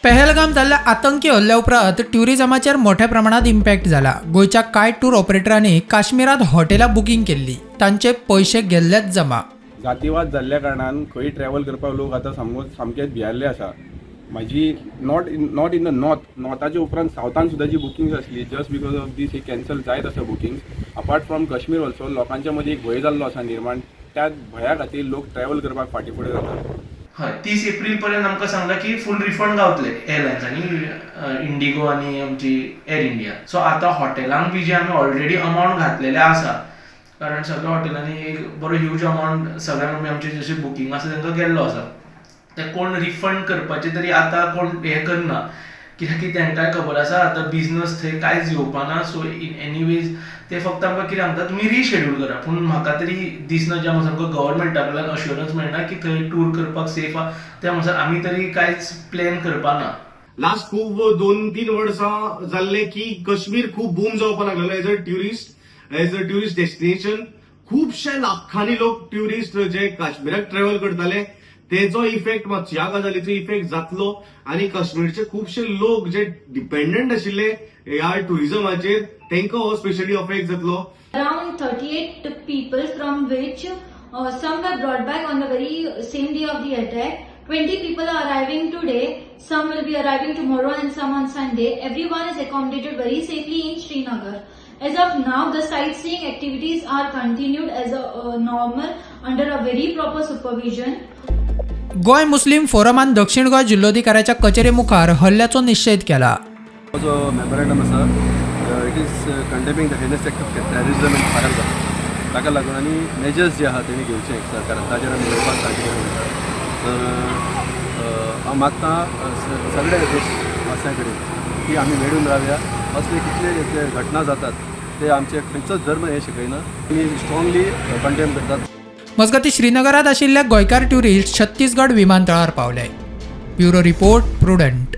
पहलगाम जाल्ल्या आतंकी हल्ल्या उपरांत ट्युरिझमाचेर मोठ्या प्रमाणात इम्पॅक्ट जाला। गोयच्या कांय टूर ऑपरेटरांनी काश्मीरात हॉटेलां बुकींग केल्ली, तांचे पयशे गेल्लेच जमा। जातीवाद जाल्ल्या कारणान खंय ट्रॅव्हल करपाक लोक आतां सामकेच भियारले आसा। माझी नॉट इन द नॉर्थाच्या उपरांत सावथान सुद्दां जी बुकिंग्स आसली जस्ट बिकॉज ऑफ दीस ही कॅन्सल जायत आसा bookings. Apart from Kashmir also लोकांच्या मदीं एक भंय जाल्लो आसा निर्माण, त्या भया खातीर लोक ट्रॅव्हल करपाक फाटीं फुडें जातात। हय 30 एप्रिल पर्यंत आमकां सांगला की फूल रिफंड गावतले एअरलायन्सांनी, इंडिगो आनी आमची एअर इंडिया। सो आतां हॉटेलांक बी जे आमी ऑलरेडी अमावंट घातलेले आसा, कारण सगळ्या हॉटेलांनी एक बरो ह्यूज अमावंट सगळ्यांक आमची जशी बुकींग आसा तांकां गेल्लो आसा। ते कोण रिफंड करपाचे तरी आतां कोण हें करना, कित्याक की तांकांय खबर आसा आतां बिजनस थंय कांयच येवपाना। सो इन एनी वेज ते फक्त आमकां कितें सांगता, तुमी रिशेड्यूल करा। पूण म्हाका तरी दिसना जे आमकां गव्हर्मेंटा कडल्यान अश्युरन्स मेळना की थंय टूर करपाक सेफ आहा, त्या अनुसार आमी तरी कांयच प्लॅन करपाना। लास्ट खूप 2-3 वर्सां जाल्ले की काश्मीर खूप बूम जावपाक लागलेलो एज अ ट्युरिस्ट डेस्टिनेशन। खुबशे लाखांनी लोक ट्युरिस्ट जे काश्मीराक ट्रॅव्हल करताले तेजो इफेक्ट मात ह्या गजालीचो इफेक्ट जातलो आनी काश्मीरचे खुबशे लोक जे डिपेंडंट आशिल्ले ह्या टुरिझमाचेर तांकां हो स्पेशली अफेक्ट जातलो। Around 38 people, from which some were brought back on the very same day of the attack. 20 people are arriving today, some will be arriving tomorrow and some on Sunday. Everyone is accommodated very safely in Srinagar. As of now, the sightseeing activities are continued as a normal under a very proper supervision. गोय मुस्लिम फोरमान दक्षिण गोंय जिल्लोधिकाऱ्याच्या कचेरे मुखार हल्ल्याचो निश्चय केला। जो memorandum आसा it is condemning the heinous act of terrorism in Pahalgam, ताका लागून आनी मेजर्स जे आहा तेणी घेवचे सरकारान ताचेर आमी उलोवपाक तांचे कडेन वयता। तर हांव मागता सगळे देशवासियां कडेन की आमी मेळून रावया। असले कितले घटना जातात ते आमचे खंयचोच धर्म हे शिकयना, आमी स्ट्रॉंगली कंडेम करतात। मजगती श्रीनगरात आशिल्ले गोंयकार ट्युरिस्ट छत्तीसगड विमानतळार पावले। Bureau report prudent.